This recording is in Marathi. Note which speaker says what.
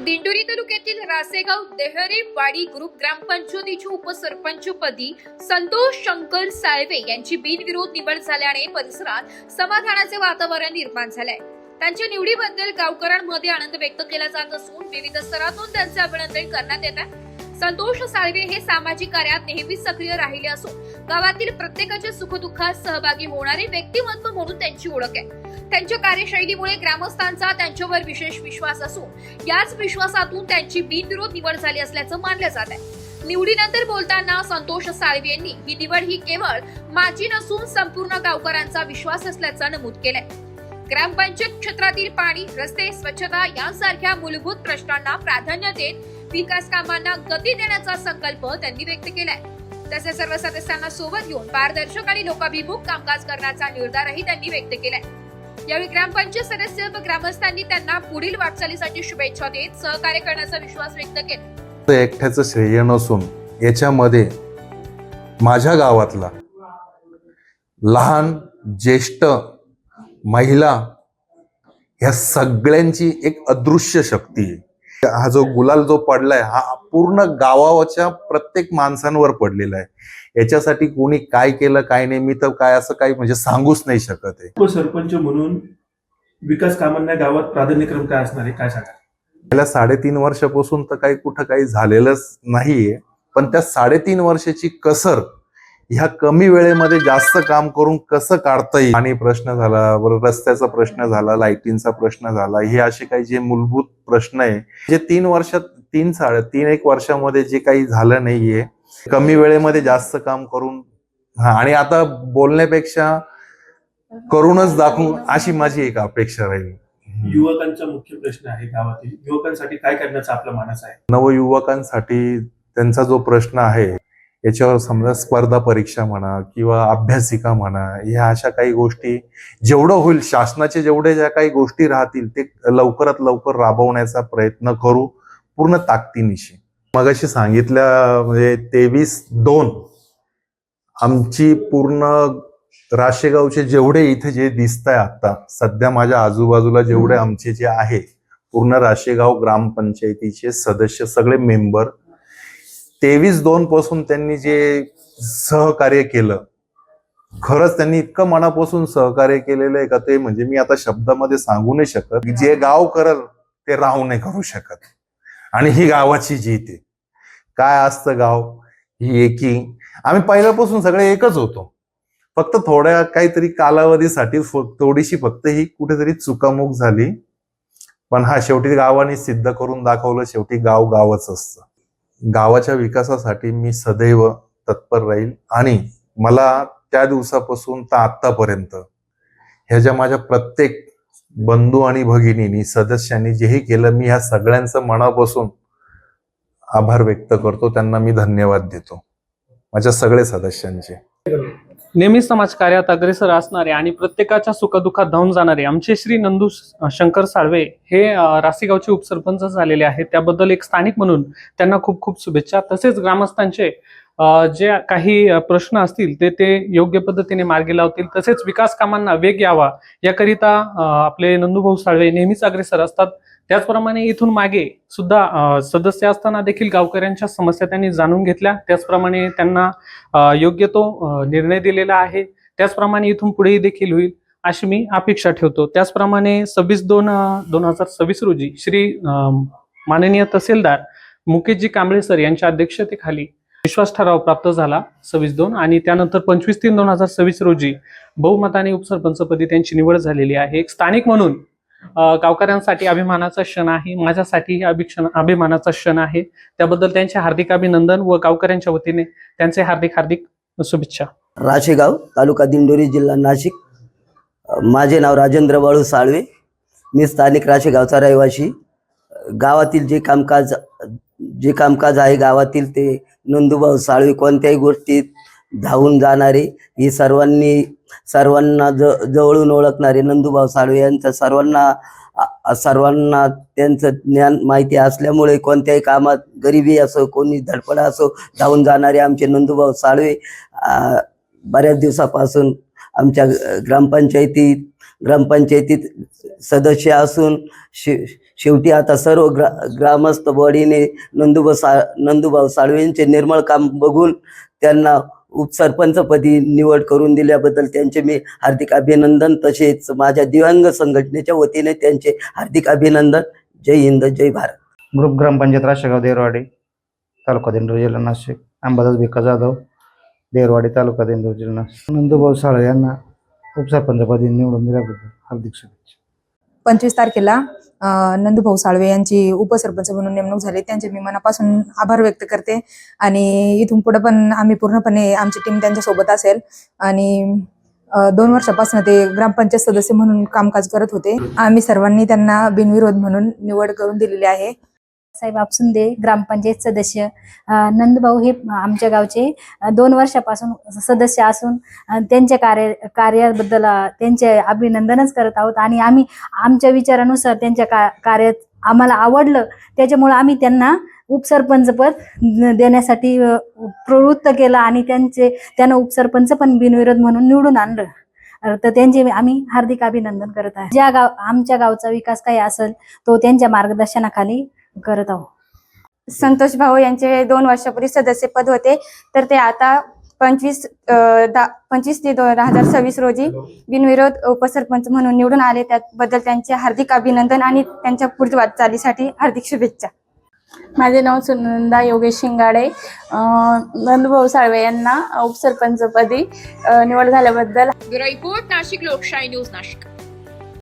Speaker 1: दिंडोरी तालुक्यातील रासेगाव देहरे वाडी ग्रुप ग्रामपंचायतीच्या उपसरपंचपदी संतोष शंकर साळवे यांची बिनविरोध निवड झाल्याने परिसरात समाधानाचे वातावरण निर्माण झाले आहे। त्यांच्या निवडीबद्दल गावकऱ्यांमध्ये आनंद व्यक्त केला जात असून विविध स्तरातून त्यांचे अभिनंदन करण्यात येत आहे। संतोष साळवे हे सामाजिक कार्यात नेहमीच सक्रिय राहिले असून गावातील प्रत्येकाच्या सुखदुःखात सहभागी होणारे व्यक्तिमत्व म्हणून त्यांची ओळख आहे। त्यांच्या कार्यशैलीमुळे ग्रामस्थांचा त्यांच्यावर विशेष विश्वास असून याच विश्वासातून त्यांची बिनविरोध निवड झाली असल्याचं मानलं जात आहे। निवडीनंतर बोलताना संतोष साळवे यांनी ही निवड ही केवळ माझी नसून संपूर्ण गावकऱ्यांचा विश्वास असल्याचं नमूद केलंय। ग्रामपंचायत क्षेत्रातील पाणी, रस्ते, स्वच्छता यांसारख्या मूलभूत प्रश्नांना प्राधान्य देत विकास कामांना गती देण्याचा संकल्प त्यांनी व्यक्त केलाय। तसेच सर्व सदस्यांना सोबत घेऊन पारदर्शक आणि लोकाभिमुख कामकाज करण्याचा निर्धारही त्यांनी व्यक्त केलाय। यावेळी ग्रामपंचायत सदस्य व ग्रामस्थांनी त्यांना पुढील वाटचालीसाठी शुभेच्छा देत सहकार्य करण्याचा विश्वास व्यक्त केला।
Speaker 2: एकट्याचं श्रेय नसून याच्यामध्ये माझ्या गावातला लहान, ज्येष्ठ, महिला ह्या सगळ्यांची एक अदृश्य शक्ती आहे। हा जो गुलाल जो पडलाय हा पूर्ण गावाच्या प्रत्येक माणसांवर पडलेला आहे। याच्यासाठी कोणी काय केलं काय नाही मी तर काय असं काही म्हणजे सांगूच नाही शकत आहे।
Speaker 3: उपसरपंच म्हणून विकास कामांना गावात प्राधान्यक्रम काय असणार आहे, काय सांगा?
Speaker 2: गेल्या 3.5 वर्षापासून तर काही कुठं काही झालेलंच नाहीये, पण त्या 3.5 वर्षाची कसर ह्या कमी वेळेमध्ये जास्त काम करून कसं काढता येईल। आणि प्रश्न झाला, बरं रस्त्याचा प्रश्न झाला, लाईटिंगचा प्रश्न झाला, हे असे काही जे मूलभूत प्रश्न आहे जे 3 वर्षात 3-3.5 वर्षामध्ये जे काही झालं नाहीये, कमी वेळेमध्ये जास्त काम करून आणि आता बोलण्यापेक्षा करूनच दाखवू अशी माझी एक अपेक्षा राहील।
Speaker 3: युवकांचा मुख्य प्रश्न आहे गावातील, युवकांसाठी काय करण्याचा आपला मानस आहे?
Speaker 2: नवयुवकांसाठी त्यांचा जो प्रश्न आहे याच्यावर समजा स्पर्धा परीक्षा म्हणा किंवा अभ्यासिका म्हणा, ह्या अशा काही गोष्टी जेवढं होईल शासनाचे जेवढे ज्या काही गोष्टी राहतील ते लवकरात लवकर राबवण्याचा प्रयत्न करू पूर्ण ताकदीनिशी। मगाशी सांगितल्या म्हणजे 23-2 आमची पूर्ण राशेगावचे जेवढे इथे जे दिसतंय आता सध्या माझ्या आजूबाजूला जेवढे आमचे जे आहे पूर्ण राशेगाव ग्रामपंचायतीचे सदस्य सगळे मेंबर 23-2 पासून त्यांनी जे सहकार्य केलं, खरंच त्यांनी इतकं मनापासून सहकार्य केलेलं आहे का ते म्हणजे मी आता शब्दामध्ये सांगू नाही शकत। जे गाव करल ते राव नाही करू शकत आणि ही गावाची जीत आहे। काय असतं गाव ही एकी, आम्ही पहिल्यापासून सगळे एकच होतो, फक्त थोड्या काहीतरी कालावधीसाठी थोडीशी फक्त ही कुठेतरी चुकामुक झाली, पण हा शेवटी गावाने सिद्ध करून दाखवलं शेवटी गाव गावच असतं। गावाच्या विकासासाठी मी सदैव तत्पर राहील आणि मला त्या दिवसापासून तर आतापर्यंत ह्या ज्या माझ्या प्रत्येक बंधू आणि भगिनींनी सदस्यांनी जेही केलं मी ह्या सगळ्यांचं मनापासून आभार व्यक्त करतो, त्यांना मी धन्यवाद देतो माझ्या सगळे सदस्यांचे।
Speaker 4: नेहमी समाजकार्यात अग्रेसर असणारे आणि प्रत्येकाच्या सुखदुःखात धावून जाणारे आमचे श्री नंदू शंकर साळवे हे रासेगावचे उपसरपंच झालेले आहेत। त्याबद्दल एक स्थानिक म्हणून त्यांना खूप खूप शुभेच्छा। तसेच ग्रामस्थांचे जे काही प्रश्न असतील ते योग्य पद्धतीने मार्गी लावतील, तसेच विकास कामांना वेग यावा याकरिता आपले नंदूभाऊ साळवे नेहमीच अग्रेसर असतात। त्याचप्रमाणे इथून मागे सुद्धा सदस्य असताना देखील गावकऱ्यांच्या समस्या त्यांनी जाणून घेतल्या, त्याचप्रमाणे त्यांना योग्य तो निर्णय दिलेला आहे। त्याचप्रमाणे इथून पुढेही देखील होईल अशी मी अपेक्षा ठेवतो। त्याचप्रमाणे 26/2/2026 रोजी श्री माननीय तहसीलदार मुकेशजी कांबळे सर यांच्या अध्यक्षतेखाली विश्वास ठराव प्राप्त झाला 26/2 आणि त्यानंतर 25/3/2026 रोजी बहुमताने उपसरपंचपदी त्यांची निवड झालेली आहे। एक स्थानिक म्हणून गावकऱ्यांसाठी अभिमानाचा क्षण आहे, माझ्यासाठी अभिमानाचा क्षण आहे। त्याबद्दल त्यांचे हार्दिक अभिनंदन व गावकऱ्यांच्या वतीने त्यांचे हार्दिक हार्दिक शुभेच्छा।
Speaker 5: राशेगाव, तालुका दिंडोरी, जिल्हा नाशिक। माझे नाव राजेंद्र बाळू साळवे, मी स्थानिक राशेगावचा रहिवासी। गावातील जे कामकाज आहे गावातील ते नंदूभाऊ साळवे कोणत्याही गोष्टीत धावून जाणारे, ही सर्वांना जवळून ओळखणारे नंदूभाऊ साळवे यांचं सर्वांना त्यांचं ज्ञान माहिती असल्यामुळे कोणत्याही कामात गरिबी असो कोणी धडपडा असो धावून जाणारे आमचे नंदूभाऊ साळवे बऱ्याच दिवसापासून आमच्या ग्रामपंचायतीत ग्रामपंचायतीत सदस्य असून शेवटी आता सर्व ग्रामस्थ बॉडीने नंदूभाऊ साळवेंचे निर्मळ काम बघून त्यांना उपसरपंचपदी निवड करून दिल्याबद्दल त्यांचे मी हार्दिक अभिनंदन, तसेच माझ्या दिव्यांग संघटनेच्या वतीने त्यांचे हार्दिक अभिनंदन. जय हिंद, जय भारत.
Speaker 6: ग्रुप ग्रामपंचायत राशेगाव देरवाडी, तालुका दिंडोरी, जिल्हा नाशिक. अंबादास भिका जाधव, देरवाडी तालुका दिंडोरी, जिल्हा नाशिक. नंदूभाऊ साळवे यांना उपसरपंचपदी निवडून दिल्याबद्दल हार्दिक शुभेच्छा.
Speaker 7: 25 तारखेला नंदूभाऊ साळवे यांची उपसरपंच म्हणून नेमणूक झाली. त्यांचे मी मनापासून आभार व्यक्त करते आणि इथून पुढे पण आम्ही पूर्णपणे आमची टीम त्यांच्या सोबत असेल. आणि 2 वर्षापासून ते ग्रामपंचायत सदस्य म्हणून कामकाज करत होते. आम्ही सर्वांनी त्यांना बिनविरोध म्हणून निवड करून दिलेली आहे.
Speaker 8: साहेब आपसुंदे, ग्रामपंचायत सदस्य. नंदूभाऊ हे आमच्या गावचे 2 वर्षापासून सदस्य असून त्यांच्या कार्याबद्दल त्यांचे अभिनंदनच करत आहोत. आणि आम्ही आमच्या विचारानुसार त्यांच्या कार्यात आम्हाला आवडलं, त्याच्यामुळे आम्ही त्यांना उपसरपंचपद देण्यासाठी प्रवृत्त केलं आणि त्यांना उपसरपंच पण बिनविरोध म्हणून निवडून आणलं. तर त्यांचे आम्ही हार्दिक अभिनंदन करत आहे. आमच्या गावचा विकास काही असेल तो त्यांच्या मार्गदर्शनाखाली करत आहोत.
Speaker 9: संतोष भाऊ यांचे 2 वर्षापूर्वी सदस्यपद होते, तर ते आता 25 ते 2026 रोजी बिनविरोध उपसरपंच म्हणून निवडून आले. त्याबद्दल त्यांचे हार्दिक अभिनंदन आणि त्यांच्या पुढील वाटचालीसाठी हार्दिक शुभेच्छा.
Speaker 10: माझे नाव सुनंदा योगेश शिंगाडे. नंदूभाऊ साळवे यांना उपसरपंचपदी निवड झाल्याबद्दल
Speaker 1: ब्युरो रिपोर्ट, नाशिक लोकशाही न्यूज, नाशिक.